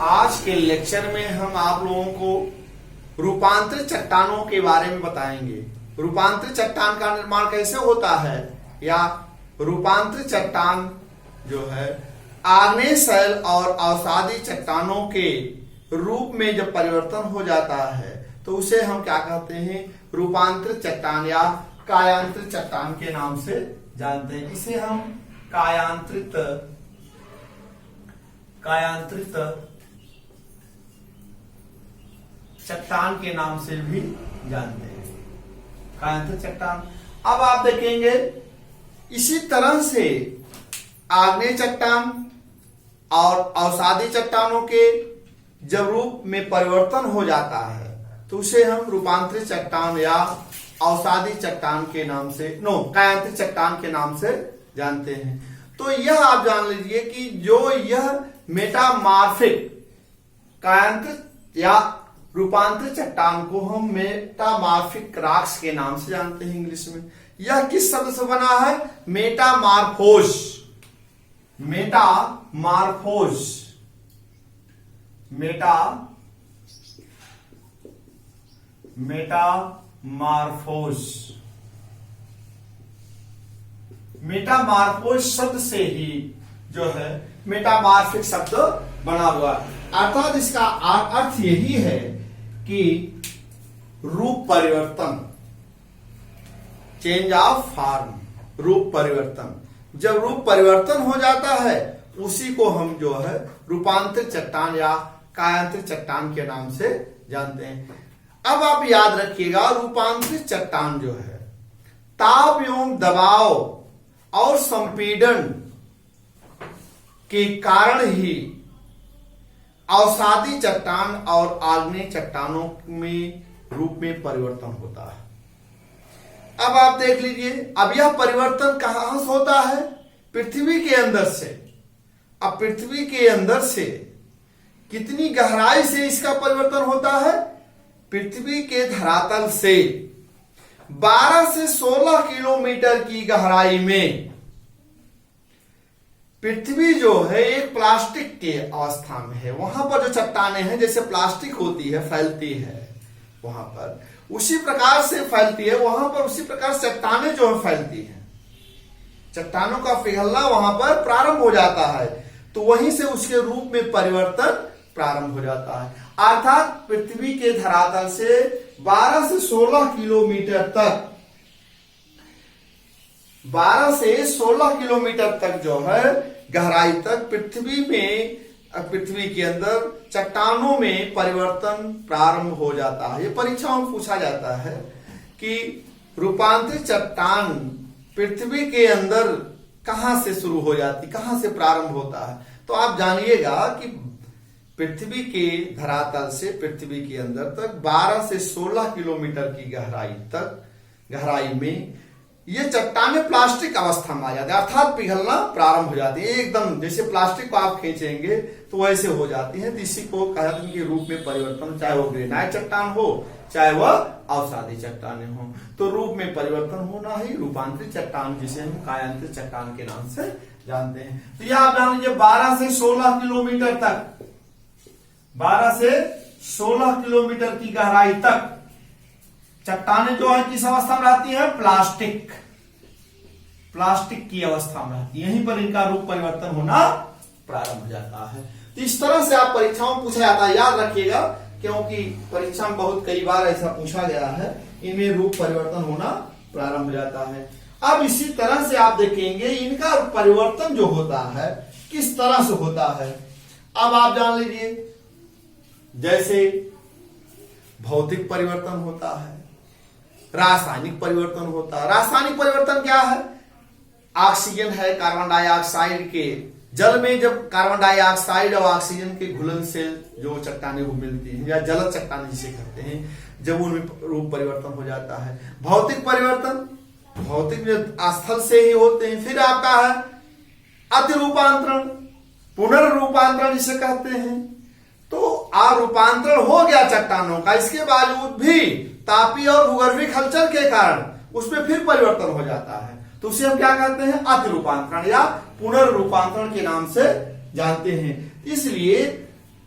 आज के लेक्चर में हम आप लोगों को रूपांतरित चट्टानों के बारे में बताएंगे। रूपांतरित चट्टान का निर्माण कैसे होता है, या रूपांतरित चट्टान जो है आग्नेय शैल और अवसादी चट्टानों के रूप में जब परिवर्तन हो जाता है तो उसे हम क्या कहते हैं, रूपांतरित चट्टान या कायांतरित चट्टान के नाम से जानते हैं। इसे हम कायांतरित चट्टान के नाम से भी जानते हैं, कायांतरित चट्टान। अब आप देखेंगे इसी तरह से आग्नेय चट्टान और अवसादी चट्टानों के जब रूप में परिवर्तन हो जाता है तो उसे हम रूपांतरित चट्टान या अवसादी चट्टान के नाम से कायांतरित चट्टान के नाम से जानते हैं। तो यह आप जान लीजिए कि जो यह मेटामार्फिक कायांतरित या रूपांतरित चट्टान को हम मेटामार्फिक रॉक्स के नाम से जानते हैं इंग्लिश में। यह किस शब्द से बना है, मेटामार्फोस। मेटामार्फोस शब्द से ही जो है मेटामार्फिक शब्द बना हुआ, अर्थात इसका अर्थ यही है कि रूप परिवर्तन, चेंज ऑफ फॉर्म, रूप परिवर्तन। जब रूप परिवर्तन हो जाता है उसी को हम जो है रूपांतरित चट्टान या कायांतरित चट्टान के नाम से जानते हैं। अब आप याद रखिएगा, रूपांतरित चट्टान जो है ताप एवं दबाव और संपीड़न के कारण ही अवसादी चट्टान और आग्नेय चट्टानों में रूप में परिवर्तन होता है। अब आप देख लीजिए, अब यह परिवर्तन कहां से होता है, पृथ्वी के अंदर से। अब पृथ्वी के अंदर से कितनी गहराई से इसका परिवर्तन होता है, पृथ्वी के धरातल से 12 से 16 किलोमीटर की गहराई में पृथ्वी जो है एक प्लास्टिक के अवस्था में है। वहां पर जो चट्टानें हैं जैसे प्लास्टिक होती है, फैलती है, वहां पर उसी प्रकार से फैलती है, वहां पर उसी प्रकार चट्टानें जो है फैलती हैं। चट्टानों का पिघलना वहां पर प्रारंभ हो जाता है तो वहीं से उसके रूप में परिवर्तन प्रारंभ हो जाता है। अर्थात पृथ्वी के धरातल से 12 से 16 किलोमीटर तक, 12 से 16 किलोमीटर तक जो है गहराई तक पृथ्वी के अंदर चट्टानों में परिवर्तन प्रारंभ हो जाता है। ये परीक्षाओं में पूछा जाता है कि रूपांतरित चट्टान पृथ्वी के अंदर कहां से शुरू हो जाती, कहां से प्रारंभ होता है। तो आप जानिएगा कि पृथ्वी के धरातल से पृथ्वी के अंदर तक 12 से 16 किलोमीटर की गहराई में ये चट्टानें प्लास्टिक अवस्था में आ जाती है, अर्थात पिघलना प्रारंभ हो जाती है। एकदम जैसे प्लास्टिक को आप खींचेंगे तो वैसे हो जाती है। तो इसी को कहते हैं कि रूप में परिवर्तन, चाहे वो ग्रेनाइट चट्टान हो चाहे वह अवसादी चट्टानें हो, तो रूप में परिवर्तन होना ही रूपांतरित चट्टान, जिसे हम कायांतरित चट्टान के नाम से जानते हैं। तो यह आप जान लीजिए 12 से 16 किलोमीटर तक, 12 से 16 किलोमीटर की गहराई तक चट्टानें जो है किस अवस्था में रहती है, प्लास्टिक की अवस्था में रहती है। यहीं पर इनका रूप परिवर्तन होना प्रारंभ हो जाता है। तो इस तरह से आप परीक्षाओं में पूछा जाता है, याद रखिएगा, क्योंकि परीक्षा में बहुत कई बार ऐसा पूछा गया है, इनमें रूप परिवर्तन होना प्रारंभ हो जाता है। अब इसी तरह से आप देखेंगे इनका परिवर्तन जो होता है किस तरह से होता है। अब आप जान लीजिए, जैसे भौतिक परिवर्तन होता है, रासायनिक परिवर्तन होता है। रासायनिक परिवर्तन क्या है, ऑक्सीजन है, कार्बन डाइऑक्साइड के जल में जब कार्बन डाइऑक्साइड और ऑक्सीजन के घुलन से जो चट्टानें वो मिलती हैं, या जलद चट्टानें जिसे कहते हैं, जब उनमें रूप परिवर्तन हो जाता है। भौतिक परिवर्तन, भौतिक स्थल से ही होते हैं। फिर आपका है अतिरूपांतरण, पुनर्रूपांतरण जिसे कहते हैं। तो रूपांतरण हो गया चट्टानों का, इसके बावजूद भी तापीय और भूगर्भीय हलचल के कारण उसमें फिर परिवर्तन हो जाता है, तो उसे हम क्या कहते हैं, अतिरूपांतरण या पुनर्रूपांतरण के नाम से जानते हैं। इसलिए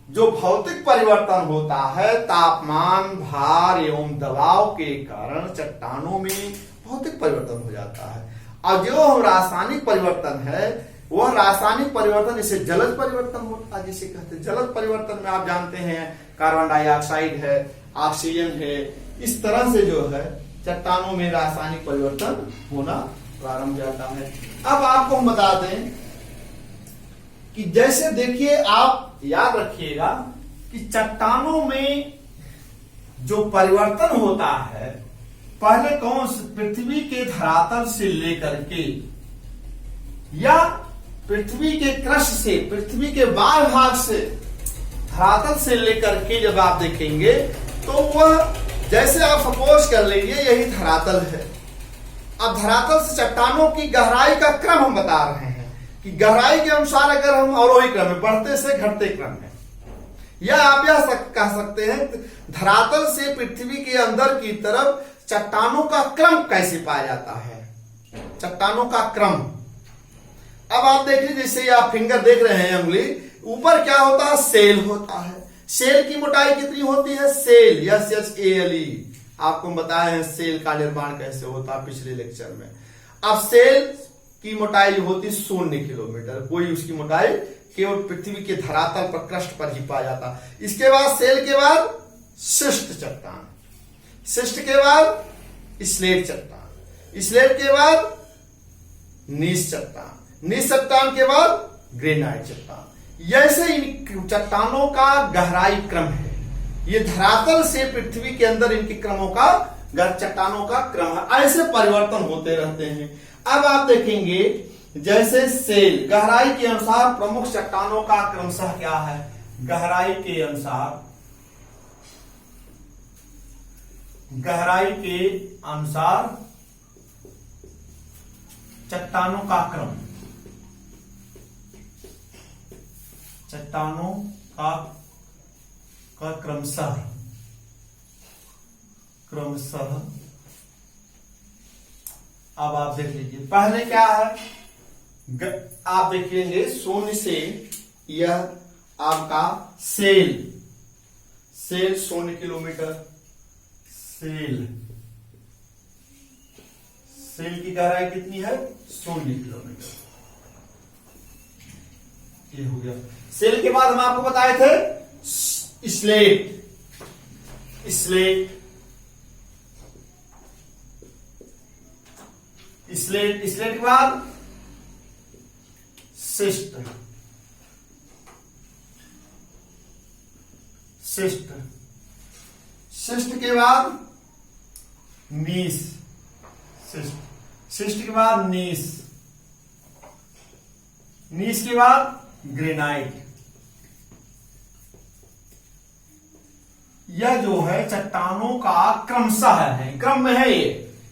जो भौतिक परिवर्तन होता है तापमान, भार एवं दबाव के कारण चट्टानों में भौतिक परिवर्तन हो जाता है। और जो हम रासायनिक परिवर्तन है वह रासायनिक परिवर्तन इसे जलज परिवर्तन होता है, जिसे कहते हैं जलज परिवर्तन में आप जानते हैं कार्बन डाइऑक्साइड है, ऑक्सीजन है, इस तरह से जो है चट्टानों में रासायनिक परिवर्तन होना प्रारंभ हो जाता है। अब आपको हम बता दें कि जैसे देखिए आप याद रखिएगा कि चट्टानों में जो परिवर्तन होता है पहले कौन से पृथ्वी के धरातल से लेकर के या पृथ्वी के क्रस्ट से, पृथ्वी के बाह्य भाग से, धरातल से लेकर के जब आप देखेंगे तो वह जैसे आप सपोज कर लीजिए यही धरातल है। अब धरातल से चट्टानों की गहराई का क्रम हम बता रहे हैं कि गहराई के अनुसार अगर हम अवरोही क्रम में, बढ़ते से घटते क्रम में, या आप यह कह सकते हैं धरातल से पृथ्वी के अंदर की तरफ चट्टानों का क्रम कैसे पाया जाता है, चट्टानों का क्रम। अब आप देखिए जैसे आप फिंगर देख रहे हैं उंगली, ऊपर क्या होता है, सेल होता है। सेल की मोटाई कितनी होती है, सेल SHALE, आपको बताया है सेल का निर्माण कैसे होता है पिछले लेक्चर में। अब सेल की मोटाई होती 0 किलोमीटर, कोई उसकी मोटाई केवल पृथ्वी के धरातल पर, क्रस्ट पर ही पाया जाता। इसके बाद सेल के बाद शिष्ट चट्टान, शिष्ट के बाद स्लेट चट्टान, स्लेट के बाद नीस चट्टान, नीस चट्टान के बाद ग्रेनाइट चट्टान। जैसे इन चट्टानों का गहराई क्रम है, ये धरातल से पृथ्वी के अंदर इनके क्रमों का, चट्टानों का क्रम है, ऐसे परिवर्तन होते रहते हैं। अब आप देखेंगे जैसे सेल, गहराई के अनुसार प्रमुख चट्टानों का क्रमशः क्या है, गहराई के अनुसार, गहराई के अनुसार चट्टानों का क्रम, चट्टानों का क्रमशः अब आप देख लीजिए पहले क्या है, आप देखेंगे 0 से यह आपका सेल 0 किलोमीटर, सेल की गहराई कितनी है, 0 किलोमीटर, ये हो गया। सेल के बाद हम आपको बताए थे स्लेट, स्लेट के बाद शिष्ट, शिष्ट के बाद नीस, शिष्ट के बाद नीस, नीस के बाद ग्रेनाइट। यह जो है चट्टानों का क्रमशः है, क्रम में है ये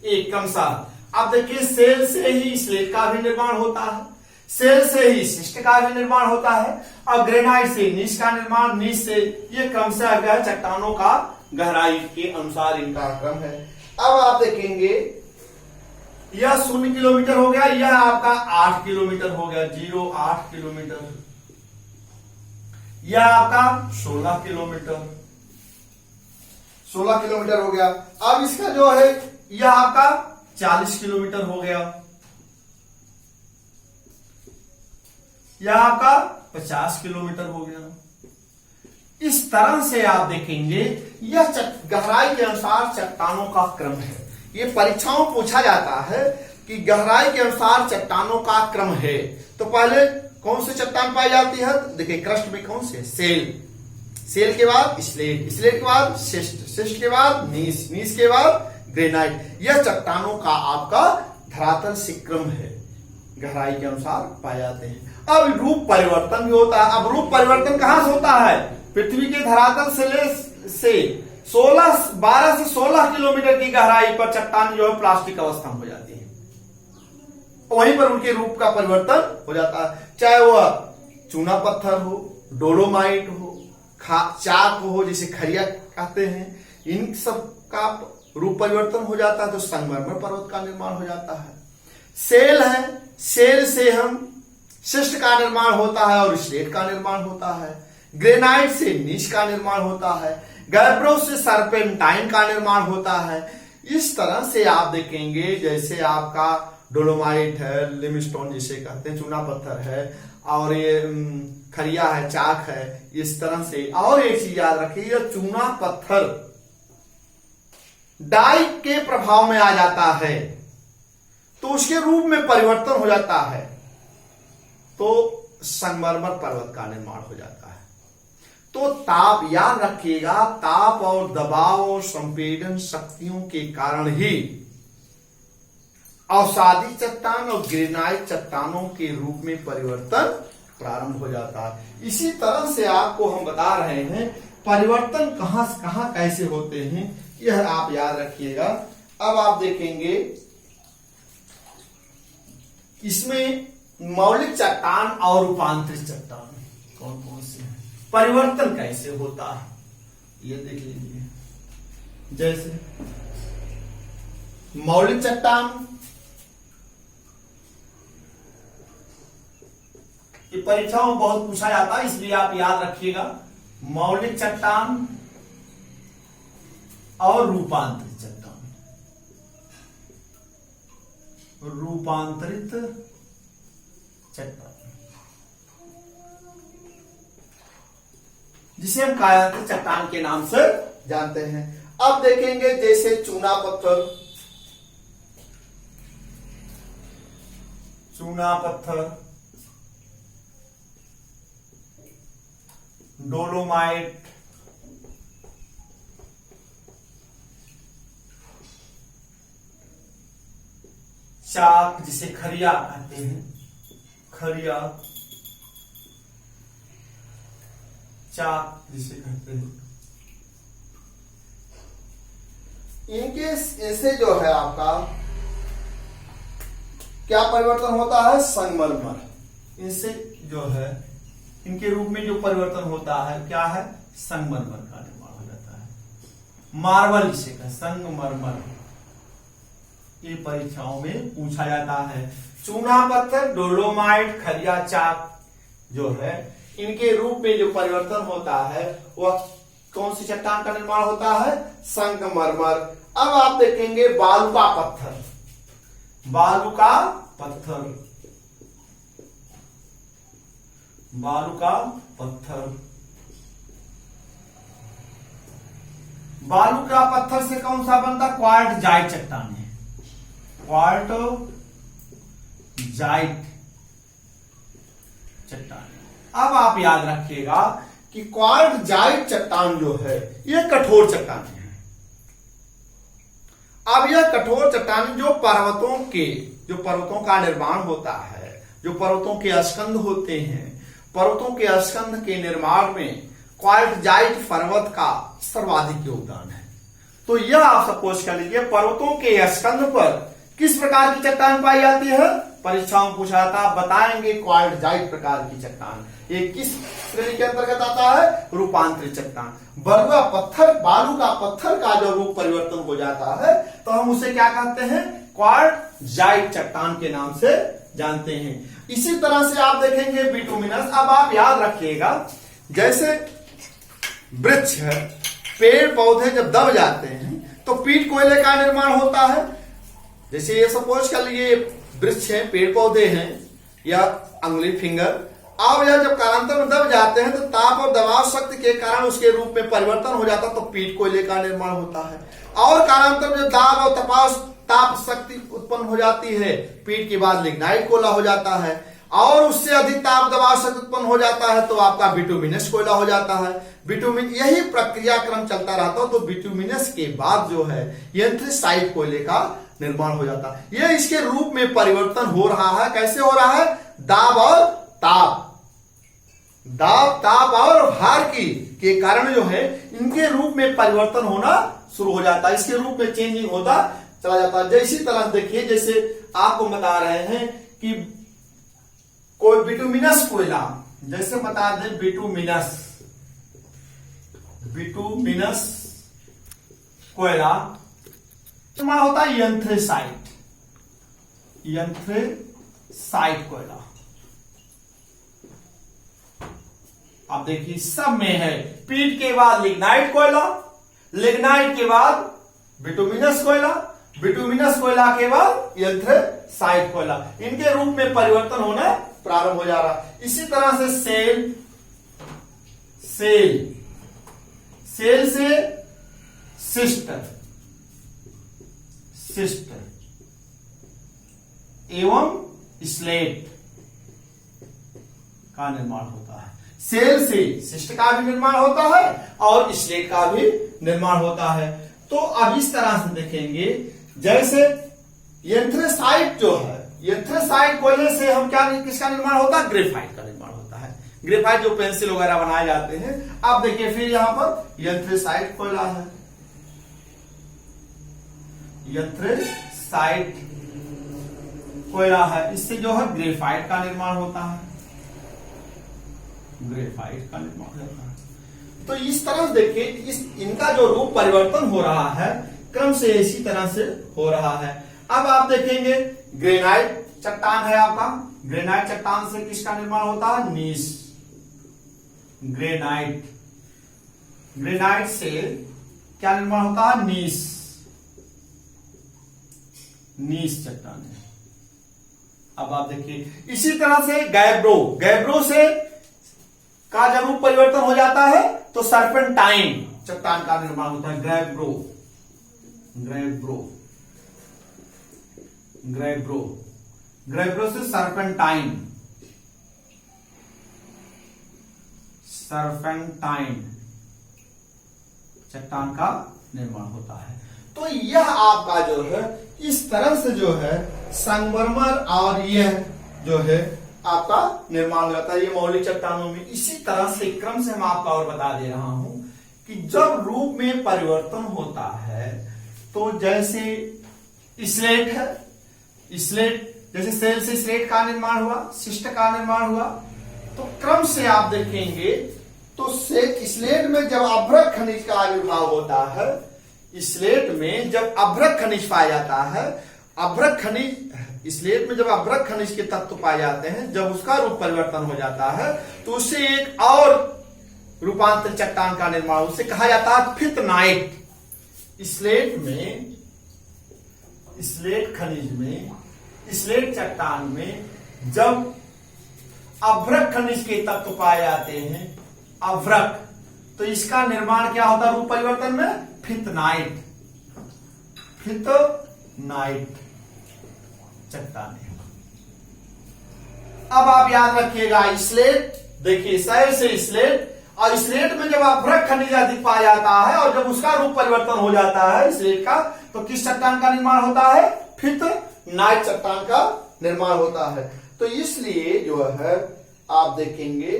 एक क्रमशः। अब देखिए सेल से ही स्लेट का भी निर्माण होता है, सेल से ही शिष्ट का भी निर्माण होता है, और ग्रेनाइट से नीच का निर्माण, नीच से, ये क्रमशः क्या है, चट्टानों का गहराई के अनुसार इनका क्रम है। अब आप देखेंगे यह 0 किलोमीटर हो गया, यह आपका 8 किलोमीटर हो गया, 8 किलोमीटर, यह आपका 16 किलोमीटर, 16 किलोमीटर हो गया। अब इसका जो है यह आपका 40 किलोमीटर हो गया, यह आपका 50 किलोमीटर हो गया। इस तरह से आप देखेंगे यह गहराई के अनुसार चट्टानों का क्रम है। ये परीक्षाओं में पूछा जाता है कि गहराई के अनुसार चट्टानों का क्रम है, तो पहले कौन सी चट्टान पाई जाती है, देखिए क्रस्ट में कौन से, सेल, सेल के बाद स्लेट, स्लेट के बाद शिष्ट, शिष्ट के बाद नीस, नीस के बाद ग्रेनाइट। यह चट्टानों का आपका धरातल से क्रम है, गहराई के अनुसार पाए जाते हैं। अब रूप परिवर्तन भी होता है। अब रूप परिवर्तन कहां से होता है, पृथ्वी के धरातल से 12 से 16 किलोमीटर की गहराई पर चट्टान जो है प्लास्टिक अवस्था में हो जाती है, वहीं पर उनके रूप का परिवर्तन हो जाता है। चाहे वह चूना पत्थर हो, डोलोमाइट हो, चाक हो, जिसे खरिया कहते हैं, इन सब का रूप परिवर्तन हो जाता है तो संगमरमर पर्वत का निर्माण हो जाता है। सेल है, सेल से हम शिष्ट का निर्माण होता है और स्लेट का निर्माण होता है। ग्रेनाइट से निश का निर्माण होता है, गैब्रो से सर्पेंटाइन का निर्माण होता है। इस तरह से आप देखेंगे जैसे आपका डोलोमाइट है, लिमस्टोन जिसे कहते हैं, चूना पत्थर है, और ये खरिया है, चाक है, इस तरह से। और एक चीज याद रखिए, चूना पत्थर डाई के प्रभाव में आ जाता है तो उसके रूप में परिवर्तन हो जाता है, तो संगमरमर पर्वत का निर्माण हो जाता है। तो ताप, याद रखिएगा, ताप और दबाव और संपीड़न शक्तियों के कारण ही अवसादी चट्टान और ग्रेनाइट चट्टानों के रूप में परिवर्तन प्रारंभ हो जाता है। इसी तरह से आपको हम बता रहे हैं परिवर्तन कहां से कहां कैसे होते हैं, यह आप याद रखिएगा। अब आप देखेंगे इसमें मौलिक चट्टान और रूपांतरित चट्टान कौन कौन से हैं, परिवर्तन कैसे होता है, ये देख लीजिए। जैसे मौलिक चट्टान, ये परीक्षाओं में बहुत पूछा जाता है, इसलिए आप याद रखिएगा। मौलिक चट्टान और रूपांतरित चट्टान, रूपांतरित चट्टान जिसे हम कायांतरित चट्टान के नाम से जानते हैं। अब देखेंगे जैसे चूना पत्थर, चूना पत्थर, डोलोमाइट, चाक जिसे खरिया कहते हैं, खरिया, चाक जिसे कहते हैं, इनके ऐसे जो है आपका क्या परिवर्तन होता है, संगमरमर, इनसे जो है इनके रूप में जो परिवर्तन होता है क्या है, संगमरमर का निर्माण हो जाता है। मार्बल जिसे कहते हैं, संगमरमर, ये परीक्षाओं में पूछा जाता है। चूना पत्थर, डोलोमाइट, खरिया, चाक जो है इनके रूप में जो परिवर्तन होता है वह कौन सी चट्टान का निर्माण होता है, संगमरमर। अब आप देखेंगे बालू का पत्थर, बालू का पत्थर, बालू का पत्थर, बालू का पत्थर से कौन सा बनता, क्वार्टजाइट चट्टान है, क्वार्टजाइट चट्टान। अब आप याद रखिएगा कि क्वार्टजाइट चट्टान जो है यह कठोर चट्टान है। अब यह कठोर चट्टान जो पर्वतों का निर्माण होता है, जो पर्वतों के स्कंध होते हैं, पर्वतों के स्कंध के निर्माण में क्वार्टजाइट पर्वत का सर्वाधिक योगदान है। तो यह आप सपोज कर लीजिए, पर्वतों के स्कंध पर किस प्रकार की चट्टान पाई जाती है, परीक्षाओं में पूछा था, बताएंगे क्वार्टजाइट प्रकार की चट्टान। ये किस श्रेणी के अंतर्गत आता है, रूपांतरित चट्टान। बलुआ पत्थर, बालू का पत्थर का जो रूप परिवर्तन हो जाता है तो हम उसे क्या कहते हैं, क्वार्टजाइट चट्टान के नाम से जानते हैं। इसी तरह से आप देखेंगे बिटुमिनस। अब आप याद रखिएगा, जैसे वृक्ष है, पेड़ पौधे जब दब जाते हैं तो पीट कोयले का निर्माण होता है। जैसे ये सपोज कर लीजिए वृक्ष है, पेड़ पौधे हैं या अंगुली फिंगर, अब यह जब कालांतर में दब जाते हैं तो ताप और दबाव शक्ति के कारण उसके रूप में परिवर्तन हो जाता है, तो पीट कोयले का निर्माण होता है। और कालांतर में जब दाब और ताप शक्ति उत्पन्न हो जाती है, पीट के बाद लिग्नाइट कोयला हो जाता है, और उससे अधिक ताप दबाव शक्ति उत्पन्न हो जाता है तो आपका बिटुमिनस कोयला हो जाता है। बिटुमिन, यही प्रक्रिया क्रम चलता रहता है। तो बिटुमिनस के बाद जो है एंथ्रेसाइट कोयले का निर्माण हो जाता है। यह इसके रूप में परिवर्तन हो रहा है। कैसे हो रहा है, दाब और ताप, दाब ताप और भार के कारण जो है इनके रूप में परिवर्तन होना शुरू हो जाता है, इसके रूप में चेंजिंग होता चला जाता है। जैसी तरह देखिए, जैसे आपको बता रहे हैं कि कोई बिटुमिनस कोयला, जैसे बता दें बिटुमिनस कोयला होता है एंथ्रेसाइट कोयला, आप देखिए सब में है। पीट के बाद लिग्नाइट कोयला, लिग्नाइट के बाद बिटुमिनस कोयला, बिटुमिनस कोयला के बाद एंथ्रेसाइट कोयला, इनके रूप में परिवर्तन होना प्रारंभ हो जा रहा है। इसी तरह से सेल, सेल, सेल से सिस्ट, सिस्ट एवं स्लेट का निर्माण होता है। सेल से सिस्ट का भी निर्माण होता है और स्लेट का भी निर्माण होता है। तो अब इस तरह से देखेंगे, जैसे एंथ्रेसाइट जो है, एंथ्रेसाइट कोयले से हम क्या, किसका निर्माण होता है? ग्रेफाइट का निर्माण होता है। ग्रेफाइट जो पेंसिल वगैरह बनाए जाते हैं। अब देखिए फिर यहां पर एंथ्रेसाइट कोयला है, एंथ्रेसाइट कोयला है, इससे जो है ग्रेफाइट का निर्माण होता है, ग्रेफाइट का निर्माण होता है। तो इस तरह से देखिए, इनका जो रूप परिवर्तन हो रहा है क्रम से इसी तरह से हो रहा है। अब आप देखेंगे ग्रेनाइट चट्टान है आपका, ग्रेनाइट चट्टान से किसका निर्माण होता है? नीस, ग्रेनाइट, ग्रेनाइट से क्या निर्माण होता है? नीस, नीस चट्टान है। अब आप देखिए इसी तरह से गैब्रो, गैब्रो से का जब रूप परिवर्तन हो जाता है तो सर्पेंटाइन चट्टान का निर्माण होता है। गैब्रो, गैब्रो, गैब्रो, गैब्रो से सर्पेंटाइन, सर्पेंटाइन चट्टान का निर्माण होता है। तो यह आपका जो है इस तरह से जो है संगमरमर और यह जो है आपका निर्माण हो जाता है ये मौलिक चट्टानों में। इसी तरह से क्रम से हम आपको और बता दे रहा हूं कि जब रूप में परिवर्तन होता है तो जैसे स्लेट है, स्लेट जैसे सेल से स्लेट का निर्माण हुआ, सिस्ट का निर्माण हुआ, तो क्रम से आप देखेंगे तो स्लेट में जब अभ्रक खनिज का आविर्भाव होता है, स्लेट में जब अभ्रक खनिज पाया जाता है, अभ्रक खनिज, स्लेट में जब अभ्रक खनिज के तत्व पाए जाते हैं, जब उसका रूप परिवर्तन हो जाता है तो उससे एक और रूपांतर चट्टान का निर्माण, उसे कहा जाता है फितनाइट। स्लेट में, स्लेट खनिज में, स्लेट चट्टान में जब अभ्रक खनिज के तत्व पाए जाते हैं, अभ्रक, तो इसका निर्माण क्या होता है रूप परिवर्तन में? फितनाइट, फितनाइट चट्टान। अब आप याद रखिएगा स्लेट, देखिए सेल से स्लेट, और स्लेट में जब अभ्रक खनिज अधिक पाया जाता है और जब उसका रूप परिवर्तन हो जाता है स्लेट का, तो किस चट्टान का निर्माण होता है? फितनाइट चट्टान का निर्माण होता है। तो इसलिए जो है आप देखेंगे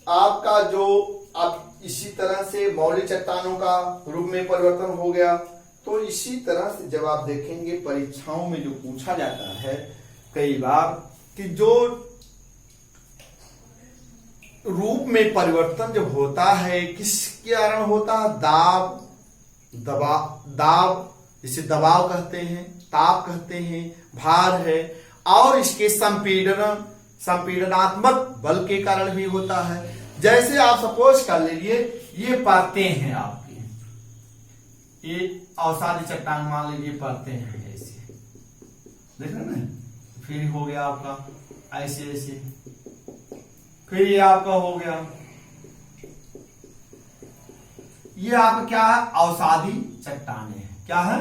आपका जो अब इसी तरह से मौलिक चट्टानों का रूप में परिवर्तन हो गया। तो इसी तरह से जब आप देखेंगे परीक्षाओं में जो पूछा जाता है कई बार कि जो रूप में परिवर्तन जब होता है किस कारण होता है? दाब, दाब जिसे दबाव कहते हैं, ताप कहते हैं, भार है, और इसके संपीड़न, संपीड़नात्मक बल के कारण भी होता है। जैसे आप सपोज कर लीजिए ये परतें हैं आपकी, ये अवसादी चट्टान मान लीजिए परतें हैं ऐसे, देख रहे ना, फिर हो गया आपका ऐसे ऐसे, फिर ये आपका हो गया, ये आपका क्या है? अवसादी चट्टाने हैं। क्या है?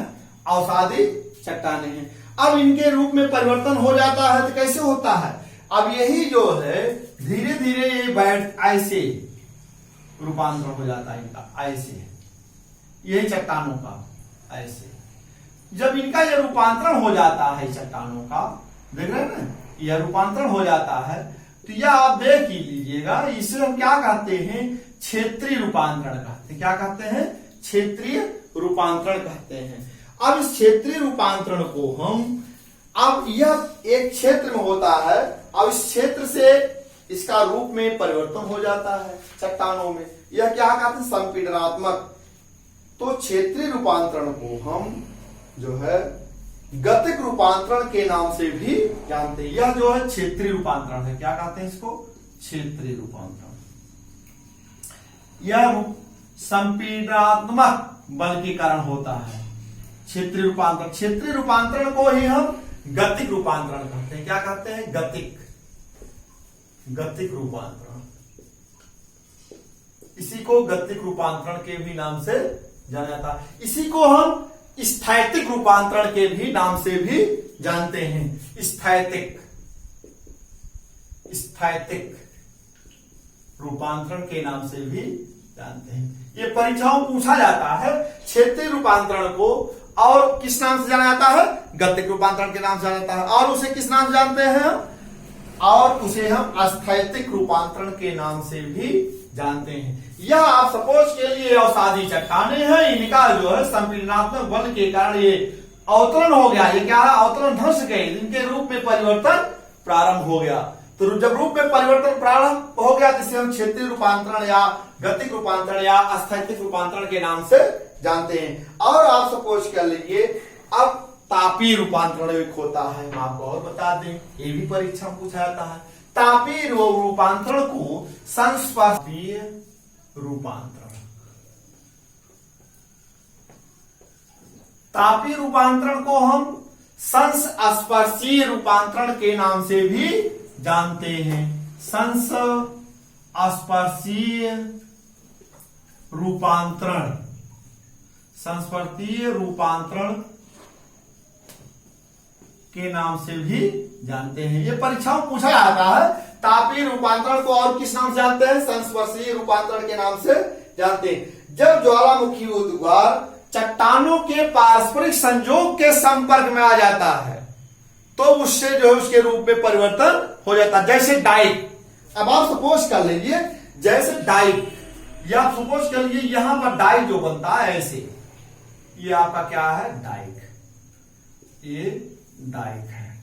अवसादी चट्टाने हैं। अब इनके रूप में परिवर्तन हो जाता है तो कैसे होता है? अब यही जो है धीरे धीरे ये बैठ ऐसे रूपांतरण हो जाता है इनका, ऐसे, यही चट्टानों का ऐसे। जब इनका यह रूपांतरण हो जाता है चट्टानों का, देख रहे हैं ना, यह रूपांतरण हो जाता है तो यह आप देख ही लीजिएगा, इसे हम क्या कहते हैं? क्षेत्रीय रूपांतरण कहते हैं। क्या कहते हैं? क्षेत्रीय रूपांतरण कहते हैं। अब इस क्षेत्रीय रूपांतरण को हम, अब यह एक क्षेत्र में होता है, अब इस क्षेत्र से इसका रूप में परिवर्तन हो जाता है चट्टानों में, यह क्या कहते हैं? संपीड़नात्मक। तो क्षेत्रीय रूपांतरण को हम जो है गतिक रूपांतरण के नाम से भी जानते हैं। यह जो है क्षेत्रीय रूपांतरण है। क्या कहते हैं इसको? क्षेत्रीय रूपांतरण। यह संपीडनात्मक बल के कारण होता है। क्षेत्रीय रूपांतरण, क्षेत्रीय रूपांतरण को ही हम गतिक रूपांतरण कहते हैं। क्या कहते हैं? गतिक रूपांतरण। इसी को गतिक रूपांतरण के भी नाम से जाना जाता है। इसी को हम स्थैतिक रूपांतरण के भी नाम से भी जानते हैं। स्थैतिक रूपांतरण के नाम से भी जानते हैं। ये परीक्षाओं में पूछा जाता है। क्षेत्रीय रूपांतरण को और किस नाम से जाना जाता है? गतिक रूपांतरण के नाम से जाना जाता है। और उसे किस नाम से जानते हैं? और उसे हम स्थैतिक रूपांतरण के नाम से भी जानते हैं। यह आप सपोज के लिए अवसादी चट्टाने हैं, इनका जो है संपीडनात्मक बल के कारण ये अवतरण हो गया। ये क्या है? अवतरण धंस गए, इनके रूप में परिवर्तन प्रारंभ हो गया। तो जब रूप में परिवर्तन प्रारंभ हो गया तो इसे हम क्षेत्रीय रूपांतरण या गतिक रूपांतरण या स्थैतिक रूपांतरण के नाम से जानते हैं। और आप सपोज कर लीजिए अब तापीय रूपांतरण एक होता है। हम आपको और बता दें, ये भी परीक्षा में पूछा जाता है। तापीय रूपांतरण को संस्पर्शीय रूपांतरण, तापीय रूपांतरण को हम संस्पर्शीय रूपांतरण के नाम से भी जानते हैं। संस्पर्शीय रूपांतरण, संस्पर्शीय रूपांतरण के नाम से भी जानते हैं। ये परीक्षाओं में पूछा जाता है। तापीय रूपांतरण को और किस नाम से जानते हैं? संस्पर्शीय रूपांतरण के नाम से जानते हैं। जब ज्वालामुखी उद्गार चट्टानों के पारस्परिक संयोग के संपर्क में आ जाता है तो उससे जो है उसके रूप में परिवर्तन हो जाता है। जैसे डाइक, अब आप सपोज कर लीजिए जैसे डाइक, या आप सपोज कर लीजिए यहां पर डाइक जो बनता है ऐसे, ये आपका क्या है? डाइक, ये डाइक है।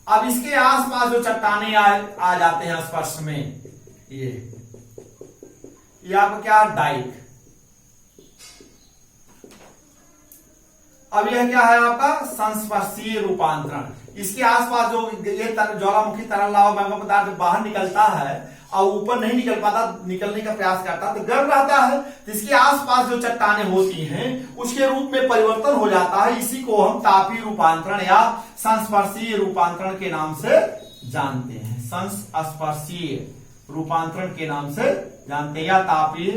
अब इसके आसपास जो चट्टाने आ जाते हैं स्पर्श में, ये आपका क्या? डाइक। अब यह क्या है आपका? संस्पर्शीय रूपांतरण। इसके आसपास जो ये ज्वालामुखी तरल लावा मैग्मा पदार्थ बाहर निकलता है और ऊपर नहीं निकल पाता, निकलने का प्रयास करता तो गर्म रहता है, तो इसके आसपास जो चट्टाने होती हैं उसके रूप में परिवर्तन हो जाता है। इसी को हम तापीय रूपांतरण या संस्पर्शीय रूपांतरण के नाम से जानते हैं। संस्पर्शीय रूपांतरण के नाम से जानते हैं, या तापीय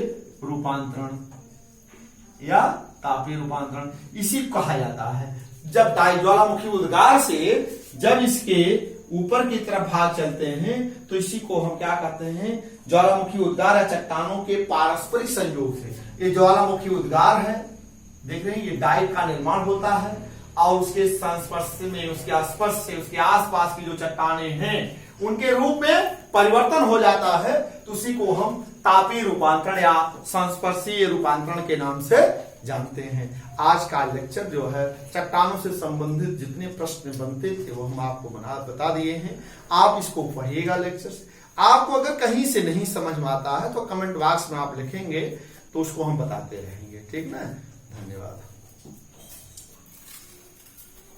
रूपांतरण, या तापीय रूपांतरण इसी को कहा जाता है। जब ज्वालामुखी उद्गार से जब इसके ऊपर की तरफ भाग चलते हैं तो इसी को हम क्या कहते हैं? ज्वालामुखी उद्गार या चट्टानों के पारस्परिक संयोग से। ये ज्वालामुखी उद्गार है, देख रहे हैं, ये डाइक का निर्माण होता है और उसके संस्पर्श में, उसके स्पर्श से उसके आसपास की जो चट्टाने हैं उनके रूप में परिवर्तन हो जाता है, तो उसी को हम तापीय रूपांतरण या संस्पर्शीय रूपांतरण के नाम से जानते हैं। आज का लेक्चर जो है चट्टानों से संबंधित जितने प्रश्न बनते थे वो हम आपको बता दिए हैं। आप इसको पढ़िएगा लेक्चर से। आपको अगर कहीं से नहीं समझ में आता है तो कमेंट बॉक्स में आप लिखेंगे तो उसको हम बताते रहेंगे। ठीक ना? धन्यवाद।